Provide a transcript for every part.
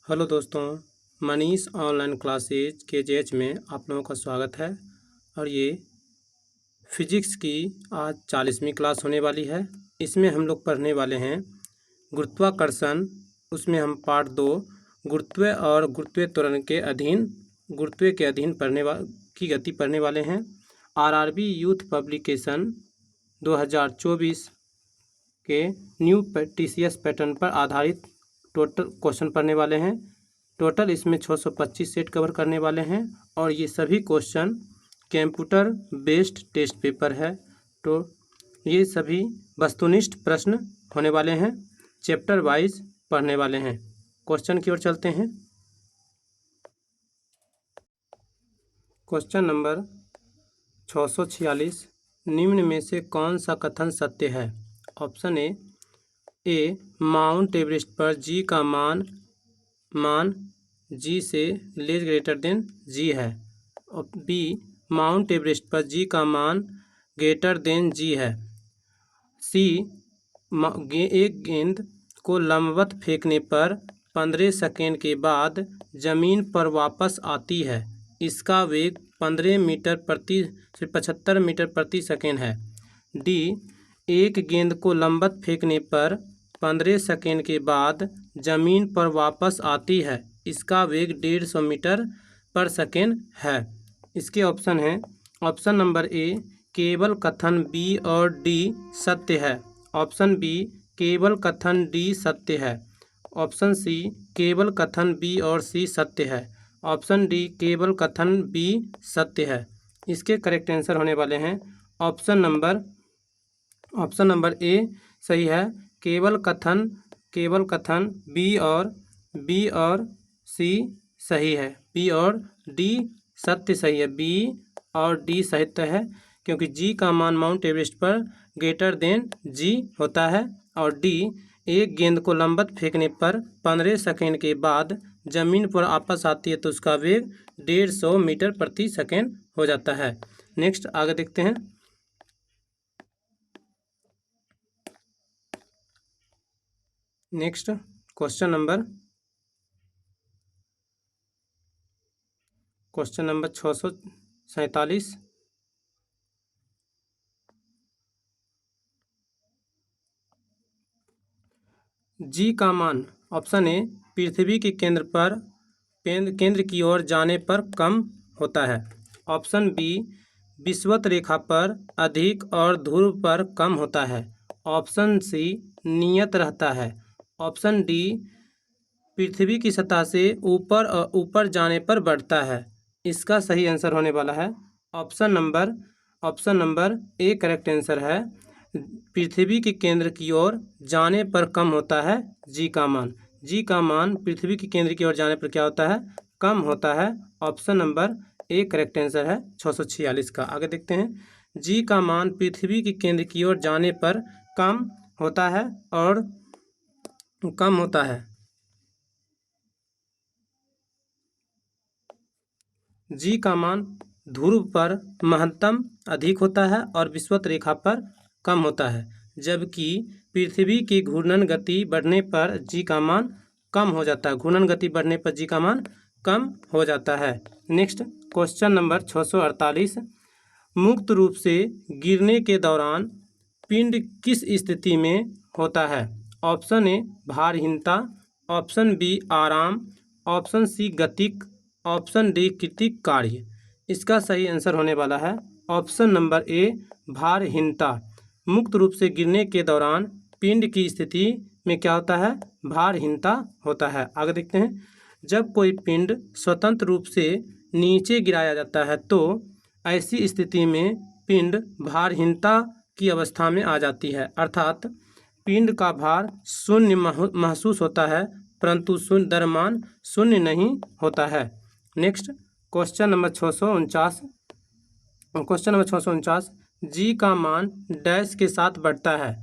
Hello दोस्तों, Manish online classes KJH में आप लोगों का स्वागत है। और ये फिजिक्स की आज 40वीं क्लास होने वाली है। इसमें हम लोग पढ़ने वाले हैं गुरुत्वाकर्षण। उसमें हम पार्ट 2 गुरुत्व और गुरुत्वीय त्वरण के अधीन की गति पढ़ने वाले हैं। RRB यूथ पब्लिकेशन 2024 के न्यू TCS पैटर्न पर आधारित टोटल क्वेश्चन पढ़ने वाले हैं। टोटल इसमें 625 सेट कवर करने वाले हैं और ये सभी question computer based test paper है। तो ये सभी वस्तुनिष्ठ प्रश्न होने वाले हैं, चैप्टर वाइज पढ़ने वाले हैं। क्वेश्चन की ओर चलते हैं। क्वेश्चन नंबर 646, निम्न में से कौन सा कथन सत्य है? ऑप्शन ए माउंट एवरेस्ट पर जी का मान जी से लेस ग्रेटर देन जी है। और बी माउंट एवरेस्ट पर जी का मान ग्रेटर देन जी है। सी एक गेंद को लंबवत फेंकने पर 15 सेकेंड के बाद जमीन पर वापस आती है, इसका वेग 75 मीटर प्रति सेकेंड है। डी एक गेंद को लंबवत फेंकने पर 15 सेकेंड के बाद जमीन पर वापस आती है, इसका वेग 150 मीटर पर सेकेंड है। इसके ऑप्शन हैं। ऑप्शन नंबर ए केवल कथन बी और डी सत्य है। ऑप्शन बी केवल कथन डी सत्य है। ऑप्शन सी केवल कथन बी और सी सत्य है। ऑप्शन डी केवल कथन बी सत्य है। इसके करेक्ट आंसर होने वाले हैं ऑप्शन नंबर ए सही है। केवल कथन बी और सी सही है। बी और डी सत्य सही है। बी और डी सत्य है क्योंकि जी का मान माउंट एवरेस्ट पर ग्रेटर देन जी होता है। और डी एक गेंद को लंबवत फेंकने पर 15 सेकेंड के बाद जमीन पर वापस आती है तो उसका वेग 150 मीटर प्रति सेकेंड हो जाता है। नेक्स्ट आगे देखते हैं। Next question number 647। जी का मान ऑप्शन ए पृथ्वी के केंद्र की ओर जाने पर कम होता है। ऑप्शन बी विषुवत रेखा पर अधिक और ध्रुव पर कम होता है। ऑप्शन सी नियत रहता है। ऑप्शन डी पृथ्वी की सतह से ऊपर जाने पर बढ़ता है। इसका सही आंसर होने वाला है option number A correct answer है। पृथ्वी के केंद्र की ओर जाने पर कम होता है जी का मान पृथ्वी के केंद्र की ओर जाने पर क्या होता है? कम होता है। Option number A correct answer है 646 का। आगे देखते हैं। जी का मान पृथ्वी के केंद्र की ओर जाने पर कम होता है और कम होता है। जी का मान ध्रुव पर महत्तम अधिक होता है और विषुवत रेखा पर कम होता है, जबकि पृथ्वी की घूर्णन गति बढ़ने पर जी का मान कम हो जाता है। घूर्णन गति बढ़ने पर जी का मान कम हो जाता है। नेक्स्ट क्वेश्चन नंबर 648, मुक्त रूप से गिरने के दौरान पिंड किस स्थिति में होता है? ऑप्शन ए भारहीनता, ऑप्शन बी आराम, ऑप्शन सी गतिक, ऑप्शन डी कृतिक कार्य। इसका सही आंसर होने वाला है ऑप्शन नंबर ए भारहीनता। मुक्त रूप से गिरने के दौरान पिंड की स्थिति में क्या होता है? भारहीनता होता है। आगे देखते हैं। जब कोई पिंड स्वतंत्र रूप से नीचे गिराया जाता है तो ऐसी स्थिति में पिंड भारहीनता की अवस्था में आ जाती है, अर्थात पिंड का भार शून्य महसूस होता है परंतु द्रव्यमान शून्य नहीं होता है। नेक्स्ट क्वेश्चन नंबर 649, जी का मान डैश के साथ बढ़ता है।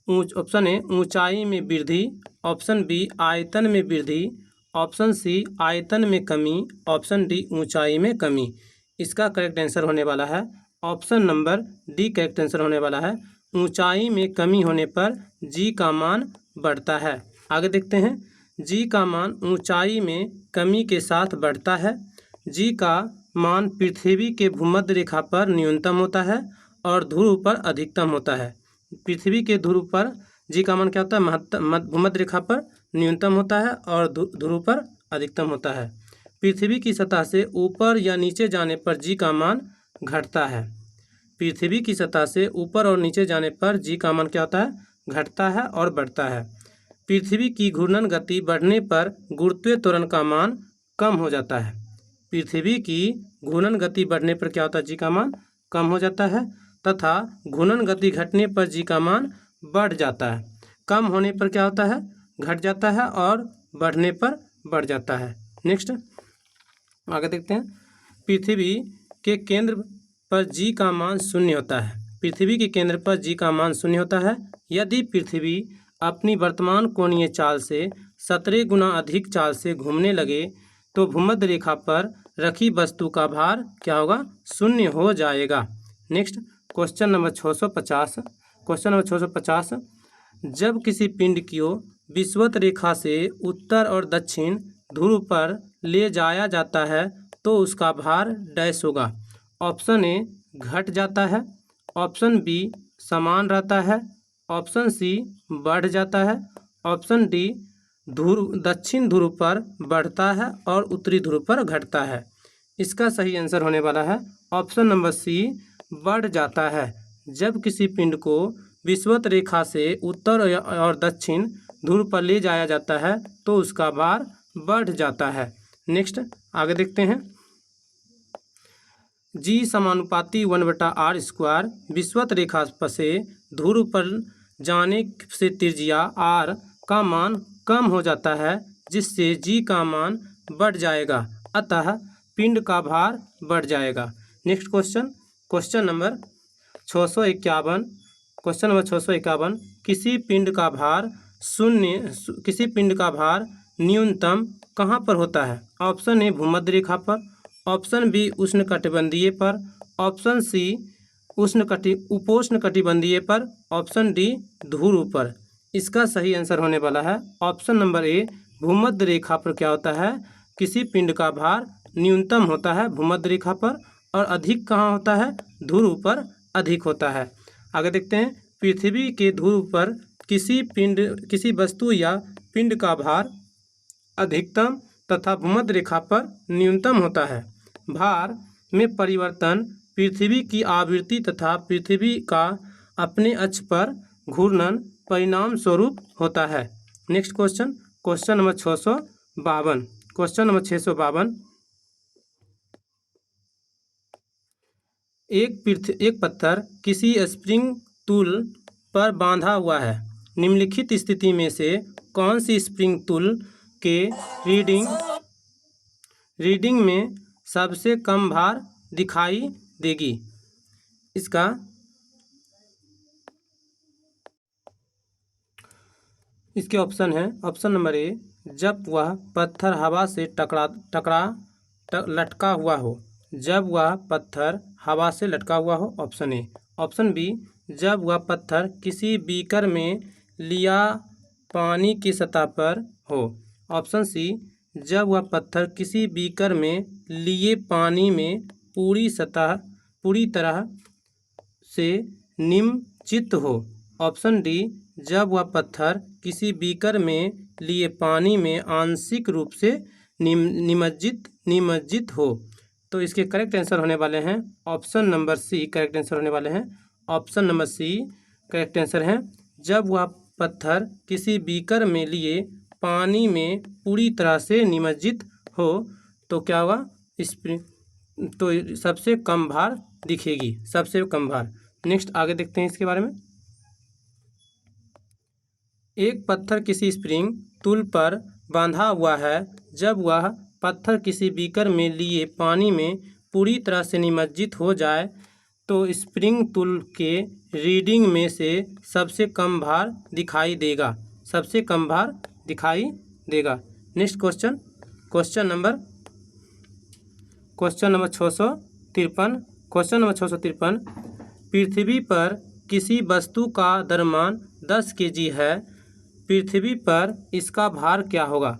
ऑप्शन ए ऊंचाई में वृद्धि, ऑप्शन बी आयतन में वृद्धि, ऑप्शन सी आयतन में कमी, ऑप्शन डी ऊंचाई में कमी। इसका करेक्ट आंसर होने वाला है option number D correct answer होने वाला है। ऊंचाई में कमी होने पर जी का मान बढ़ता है। आगे देखते हैं। जी का मान ऊंचाई में कमी के साथ बढ़ता है। जी का मान पृथ्वी के भूमध्य रेखा पर न्यूनतम होता है और ध्रुव पर अधिकतम होता है। पृथ्वी के ध्रुव पर जी का मान क्या होता है? भूमध्य रेखा पर न्यूनतम होता है और ध्रुव पर अधिकतम होता है। पृथ्वी की सतह से ऊपर या नीचे जाने पर जी का मान घटता है। पृथ्वी की सतह से ऊपर और नीचे जाने पर जी का मान क्या होता है? घटता है और बढ़ता है। पृथ्वी की घूर्णन गति बढ़ने पर गुरुत्वीय त्वरण का मान कम हो जाता है। पृथ्वी की घूर्णन गति बढ़ने पर क्या होता है? जी का मान कम हो जाता है तथा घूर्णन गति घटने पर जी का मान बढ़ जाता है। कम होने पर क्या होता है? घट जाता है और बढ़ने पर बढ़ जाता है। नेक्स्ट आगे देखते हैं। पृथ्वी के केंद्र पर जी का मान शून्य होता है। पृथ्वी के केंद्र पर जी का मान शून्य होता है यदि पृथ्वी अपनी वर्तमान कोणीय चाल से 17 गुना अधिक चाल से घूमने लगे तो भूमध्य रेखा पर रखी वस्तु का भार क्या होगा? शून्य हो जाएगा। Next question number 650। Question number 650, जब किसी पिंड को विषुवत रेखा से उत्तर और दक्षिण ध्रुव पर ले जाया जाता है तो उसका भार डैश होगा। ऑप्शन ए घट जाता है, ऑप्शन बी समान रहता है, ऑप्शन सी बढ़ जाता है, ऑप्शन डी दक्षिण ध्रुव पर बढ़ता है और उत्तरी ध्रुव पर घटता है। इसका सही आंसर होने वाला है ऑप्शन नंबर सी, बढ़ जाता है। जब किसी पिंड को विषुवत रेखा से उत्तर और दक्षिण ध्रुव पर ले जाया जाता है तो उसका भार बढ़ जाता है। नेक्स्ट आगे देखते हैं। जी समानुपाती 1/r²। विषुवत रेखा से ध्रुव पर जाने से त्रिज्या r का मान कम हो जाता है जिससे जी का मान बढ़ जाएगा अतः पिंड का भार बढ़ जाएगा। Next question number 651। Question number 651, किसी पिंड का भार न्यूनतम कहाँ पर होता है? ऑप्शन ए भूमध्य रेखा पर, ऑप्शन बी उष्णकटिबंधीय पर, ऑप्शन सी उपोष्णकटिबंधीय पर, ऑप्शन डी ध्रुव पर। इसका सही आंसर होने वाला है ऑप्शन नंबर ए, भूमध्य रेखा पर क्या होता है? किसी पिंड का भार न्यूनतम होता है भूमध्य रेखा पर और अधिक कहाँ होता है? ध्रुव पर अधिक होता है। आगे देखते हैं। पृथ्वी के ध्रुव पर किसी वस्तु या पिंड का भार अधिकतम तथा भूमध्य रेखा पर न्यूनतम होता है। भार में परिवर्तन पृथ्वी की आवृत्ति तथा पृथ्वी का अपने अक्ष पर घूर्णन परिणाम स्वरूप होता है। Next question number 652। Question number 652, एक पत्थर किसी स्प्रिंग टूल पर बांधा हुआ है। निम्नलिखित स्थिति में से कौन सी स्प्रिंग टूल के रीडिंग में सबसे कम भार दिखाई देगी? इसके ऑप्शन है। ऑप्शन नंबर ए, जब वह पत्थर हवा से लटका हुआ हो। जब वह पत्थर हवा से लटका हुआ हो, ऑप्शन ए। ऑप्शन बी, जब वह पत्थर किसी बीकर में लिया पानी की सतह पर हो। ऑप्शन सी, जब वह पत्थर किसी बीकर में लिए पानी में पूरी तरह से निमज्जित हो। ऑप्शन डी, जब वह पत्थर किसी बीकर में लिए पानी में आंशिक रूप से निमज्जित हो। तो इसके करेक्ट आंसर होने वाले हैं option number C. Correct answer होने वाले हैं option number C. Correct answer है, जब वह पत्थर किसी बीकर में लिए पानी में पूरी तरह से निमज्जित हो तो क्या होगा? तो सबसे कम भार दिखेगी, सबसे कम भार। नेक्स्ट आगे देखते हैं इसके बारे में। एक पत्थर किसी स्प्रिंग टूल पर बांधा हुआ है। जब वह पत्थर किसी बीकर में लिए पानी में पूरी तरह से निमज्जित हो जाए तो स्प्रिंग टूल के रीडिंग में से सबसे कम भार दिखाई देगा। सबसे कम भार दिखाई देगा। Next question number 653। Question number 653, पृथ्वी पर किसी वस्तु का द्रव्यमान 10 kg है पृथ्वी पर इसका भार क्या होगा?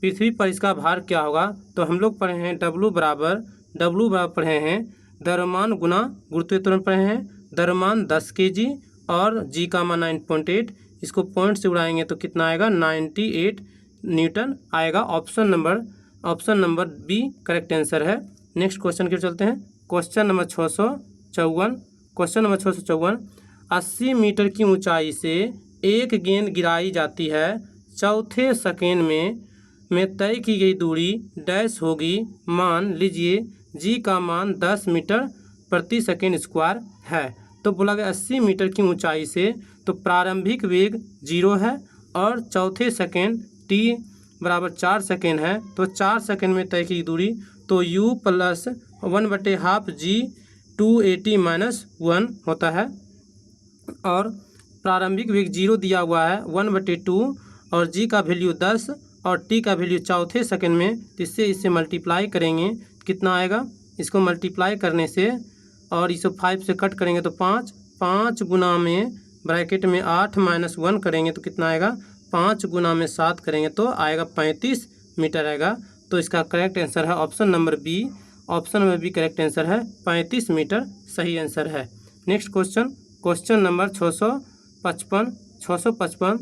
पृथ्वी पर इसका भार क्या होगा? तो हम लोग पढ़े हैं W बराबर पढ़े हैं द्रव्यमान गुना गुरुत्वीय त्वरण पढ़े हैं। द्रव्यमान 10 kg और G का मान 9.8, इसको पॉइंट से उड़ाएंगे तो कितना आएगा? 98 न्यूटन आएगा। Option number B correct answer है। नेक्स्ट क्वेश्चन की ओर चलते हैं। Question number 654। 80 मीटर की ऊंचाई से एक गेंद गिराई जाती है, चौथे सेकेंड में तय की गई दूरी डैश होगी। मान लीजिए जी का मान 10 मीटर प्रति सेकेंड स्क्वायर है। तो बोला गया 80 मीटर की ऊंचाई से, तो प्रारंभिक वेग 0 है और चौथे सेकेंड t बराबर 4 सेकेंड है, तो 4 सेकेंड में तय की दूरी, तो u प्लस 1/2 g 280 - 1 होता है। और प्रारंभिक वेग 0 दिया हुआ है 1/2 और g का वैल्यू 10 और t का वैल्यू चौथे सेकेंड में, तो इससे मल्टीप्लाई करेंगे कितना आएगा? इसको मल्टीप्लाई करने से और इसे 5 से कट करेंगे तो 5 गुना में ब्रैकेट में 8 - 1 करेंगे तो कितना आएगा? 5 गुना में 7 करेंगे तो आएगा 35 मीटर आएगा। तो इसका करेक्ट आंसर है option number B. Option number B correct answer है, 35 मीटर सही आंसर है। Next question number 655।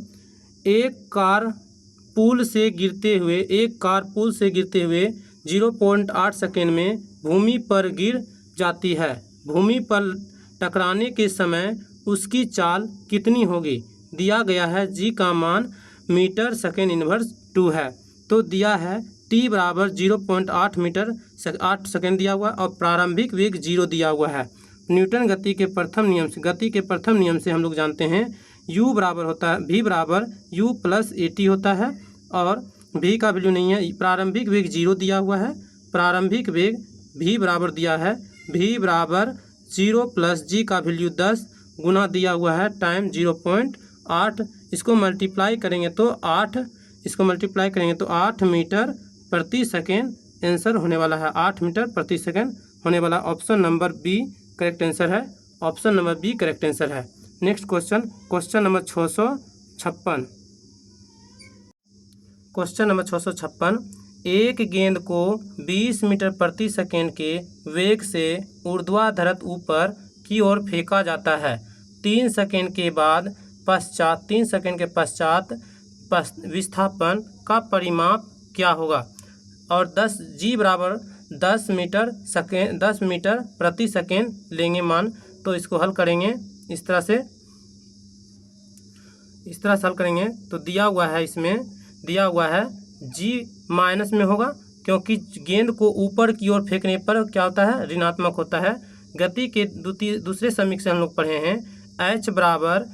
एक कार पुल से गिरते हुए 0.8 सेकेंड में भूमि पर गिर जाती है। भूमि पर टकराने के समय उसकी चाल कितनी होगी? दिया गया है जी का मान मीटर सेकेंड इनवर्स 2 है, तो दिया है t बराबर 0.8 मीटर 8 सेकेंड दिया हुआ और प्रारंभिक वेग 0 दिया हुआ है। न्यूटन गति के प्रथम नियम से हम लोग जानते हैं v बराबर u प्लस at होता है और v का वैल्यू नहीं है। प्रारंभिक वेग 0 दिया हुआ है, प्रारंभिक वेग v बराबर दिया है v बराबर 0 प्लस g का वैल्यू 10 गुना दिया हुआ है टाइम 0.8, इसको मल्टीप्लाई करेंगे तो 8 मीटर प्रति सेकेंड आंसर होने वाला है। 8 मीटर प्रति सेकेंड होने वाला। Option number B correct answer है। Option number B correct answer है। Next question number 656। Question number 656। एक गेंद को 20 मीटर प्रति सेकेंड के वेग से ऊर्ध्वाधर ऊपर की ओर फेंका जाता है। 3 सेकेंड के पश्चात विस्थापन का परिमाप क्या होगा? और g बराबर 10 मीटर प्रति सेकेंड लेंगे मान, तो इसको हल करेंगे इस तरह से हल करेंगे तो दिया हुआ है g माइनस में होगा, क्योंकि गेंद को ऊपर की ओर फेंकने पर क्या होता है? ऋणात्मक होता है। गति के दूसरे समीकरण से हम लोग पढ़े हैं h बराबर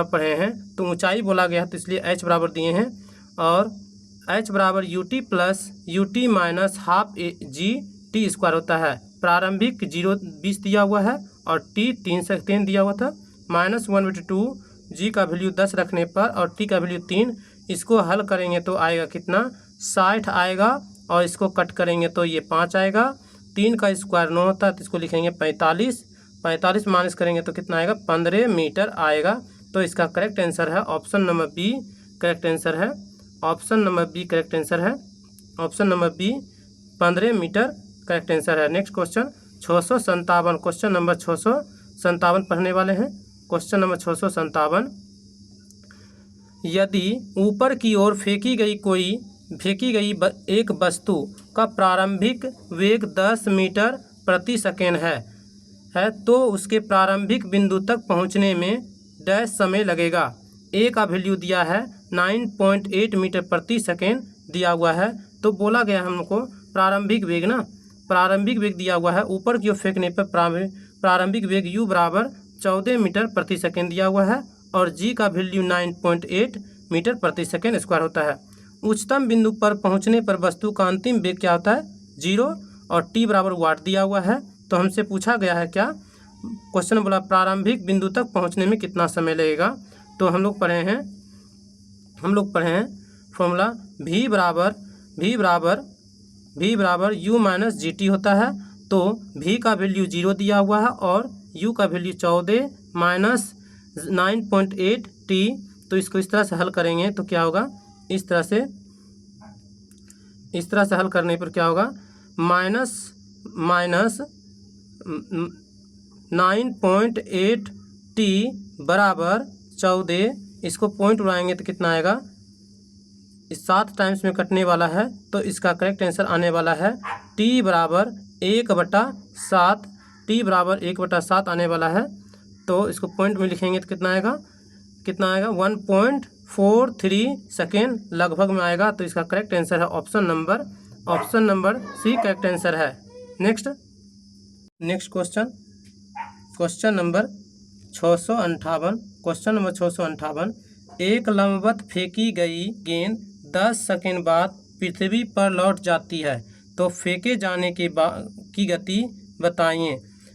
पढ़े हैं, तो ऊंचाई बोला गया तो इसलिए h बराबर दिए हैं और h बराबर ut plus ut minus half g t square होता है। प्रारंभिक 20 दिया हुआ है और t 3 सेकेंड दिया हुआ था, -1/2 g का वैल्यू 10 रखने पर और t का वैल्यू 3, इसको हल करेंगे तो आएगा कितना? 60 आएगा और इसको कट करेंगे तो ये 5 आएगा। 3 का स्क्वायर 9 होता है तो इसको लिखेंगे 45 माइनस करेंगे तो कितना आएगा? 15 मीटर आएगा। तो इसका करेक्ट आंसर है option number B correct answer है। Option number B correct answer है। Option number B 15 metre correct answer है। Next question 657। क्वेश्चन नंबर 657 पढ़ने वाले हैं। Question number 657। यदि ऊपर की ओर फेंकी गई एक वस्तु का प्रारंभिक वेग 10 मीटर प्रति सेकेंड है तो उसके प्रारंभिक बिंदु तक पहुंचने में डैश समय लगेगा। ए का वैल्यू दिया है 9.8 मीटर प्रति सेकेंड दिया हुआ है, तो बोला गया हमको प्रारंभिक वेग दिया हुआ है। ऊपर की ओर फेंकने पर प्रारंभिक वेग u बराबर 14 मीटर प्रति सेकेंड दिया हुआ है और g का वैल्यू 9.8 मीटर प्रति सेकेंड स्क्वायर होता है। उच्चतम बिंदु पर पहुंचने पर वस्तु का अंतिम वेग क्या होता है? 0 और t बराबर वाट दिया हुआ है। तो हमसे पूछा गया है क्या? क्वेश्चन बोला प्रारंभिक बिंदु तक पहुंचने में कितना समय लगेगा? तो हम लोग पढ़े हैं फॉर्मूला v बराबर u माइनस जी टी होता है। तो v का वैल्यू 0 दिया हुआ है और u का वैल्यू 14 माइनस 9.8 t टी, तो इसको इस तरह से हल करेंगे तो क्या होगा, इस तरह से हल करने पर क्या होगा, माइनस 9.8 टी बराबर 14, इसको पॉइंट उड़ाएंगे तो कितना आएगा, इस 7 टाइम्स में कटने वाला है, तो इसका करेक्ट आंसर आने वाला है टी बराबर 1/7, टी बराबर 1/7 आने वाला है। तो इसको पॉइंट में लिखेंगे तो कितना आएगा 1.43 सेकेंड लगभग में आएगा। तो इसका करेक्ट आंसर है option number C correct answer है। Next question number 658। एक लंबवत फेंकी गई गेंद 10 सेकेंड बाद पृथ्वी पर लौट जाती है, तो फेंके जाने के बाद की गति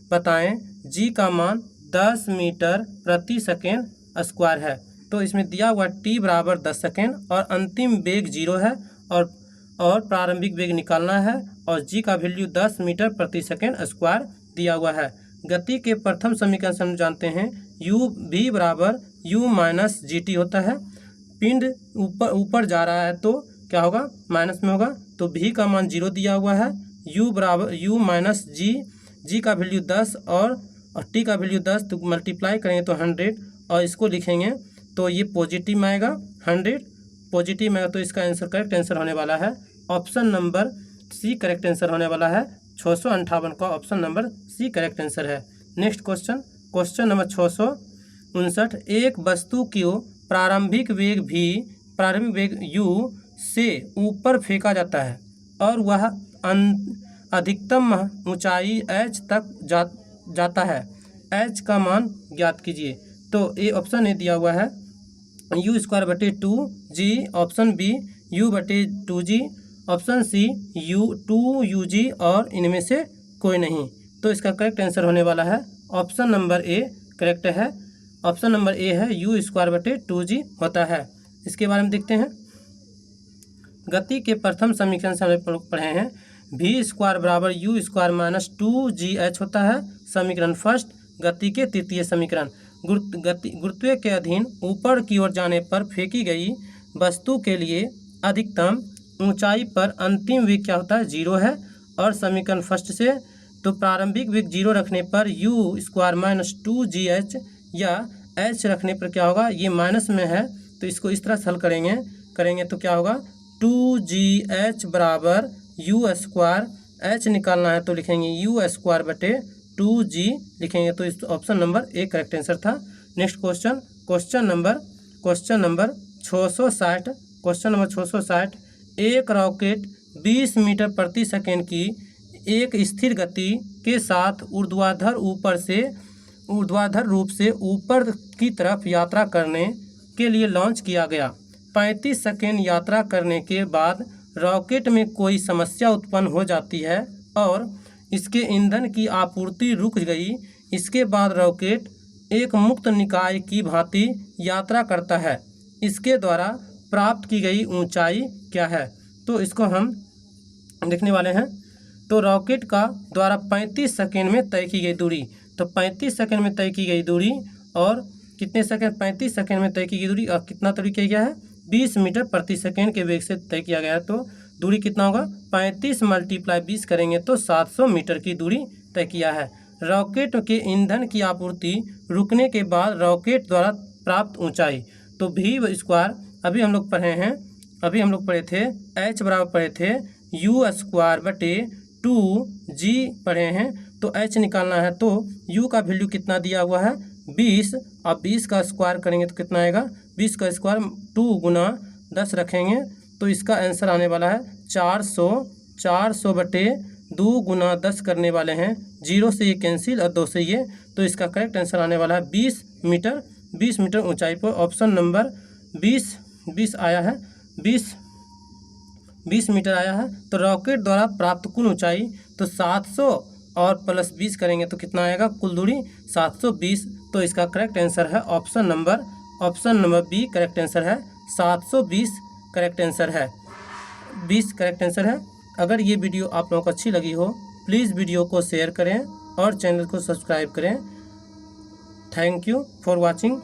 बताएं। जी का मान 10 मीटर प्रति सेकेंड स्क्वायर है। तो इसमें दिया हुआ टी बराबर 10 सेकेंड और अंतिम वेग 0 है और प्रारंभिक वेग निकालना है, और जी का वैल्यू 10 मीटर प्रति सेकेंड स्क्वायर दिया हुआ है। गति के प्रथम समीकरण से हम जानते हैं u v बराबर u माइनस जी टी होता है। पिंड ऊपर जा रहा है तो क्या होगा, माइनस में होगा, तो v का मान 0 दिया हुआ है, u बराबर u माइनस जी का वैल्यू 10 और t का वैल्यू 10, तो मल्टीप्लाई करेंगे तो 100 और इसको लिखेंगे तो ये पॉजिटिव में आएगा, 100 पॉजिटिव में आएगा। तो इसका आंसर करेक्ट आंसर होने वाला है option number C correct answer होने वाला है। 658 का option number C correct answer है। Next question number 659। एक वस्तु को प्रारंभिक वेग u से ऊपर फेंका जाता है और वह अधिकतम ऊंचाई h तक जाता है, h का मान ज्ञात कीजिए। तो ये ऑप्शन ए दिया हुआ है u²/2g, option B u/2g, option C u2g और इनमें से कोई नहीं। तो इसका करेक्ट आंसर होने वाला है ऑप्शन नंबर ए करेक्ट है। ऑप्शन नंबर ए है u²/2g होता है। इसके बारे में देखते हैं। गति के प्रथम समीकरण से हम लोग पढ़े हैं v² बराबर u² माइनस 2gh होता है समीकरण फर्स्ट। गति के तृतीय समीकरण, गुरुत्व के अधीन ऊपर की ओर जाने पर फेंकी गई वस्तु के लिए अधिकतम ऊंचाई पर अंतिम वेग क्या होता है, 0 है। और समीकरण फर्स्ट से तो प्रारंभिक वेग 0 रखने पर u² माइनस 2gh या h रखने पर क्या होगा, ये माइनस में है तो इसको इस तरह से हल करेंगे तो क्या होगा 2gh बराबर u², h निकालना है तो लिखेंगे u²/2g लिखेंगे। तो इस option number A correct answer था। Next question number 660। एक रॉकेट 20 मीटर प्रति सेकेंड की एक स्थिर गति के साथ ऊर्ध्वाधर रूप से ऊपर की तरफ यात्रा करने के लिए लॉन्च किया गया। 35 सेकेंड यात्रा करने के बाद रॉकेट में कोई समस्या उत्पन्न हो जाती है और इसके ईंधन की आपूर्ति रुक गई। इसके बाद रॉकेट एक मुक्त निकाय की भांति यात्रा करता है। इसके द्वारा प्राप्त की गई ऊंचाई क्या है, तो इसको हम देखने वाले हैं। तो रॉकेट का द्वारा 35 सेकेंड में तय की गई दूरी, तो 35 सेकेंड में तय की गई दूरी और कितने सेकेंड, 35 सेकेंड में तय की गई दूरी और कितना तय किया गया है, 20 मीटर प्रति सेकेंड के वेग से तय किया गया है। तो दूरी कितना होगा, 35 × 20 करेंगे तो 700 मीटर की दूरी तय किया है। रॉकेट के ईंधन की आपूर्ति रुकने के बाद रॉकेट द्वारा प्राप्त ऊंचाई, तो v² अभी हम लोग पढ़े थे h बराबर पढ़े थे u²/2g पढ़े हैं। तो h निकालना है तो u का वैल्यू कितना दिया हुआ है 20, और 20 का स्क्वायर करेंगे तो कितना आएगा, 20 का स्क्वायर 2 × 10 रखेंगे तो इसका आंसर आने वाला है 400। 400/2 × 10 करने वाले हैं, 0 से ये कैंसिल और 2 से ये, तो इसका करेक्ट आंसर आने वाला है 20 मीटर ऊंचाई पर। ऑप्शन नंबर 20 आया है, 20 मीटर आया है। तो रॉकेट द्वारा प्राप्त कुल ऊंचाई तो 700 और प्लस 20 करेंगे तो कितना आएगा, कुल दूरी 720। तो इसका करेक्ट आंसर है option number B correct answer है, 720 करेक्ट आंसर है, 20 करेक्ट आंसर है। अगर ये वीडियो आप लोगों को अच्छी लगी हो प्लीज़ वीडियो को शेयर करें और चैनल को सब्सक्राइब करें। Thank you for watching.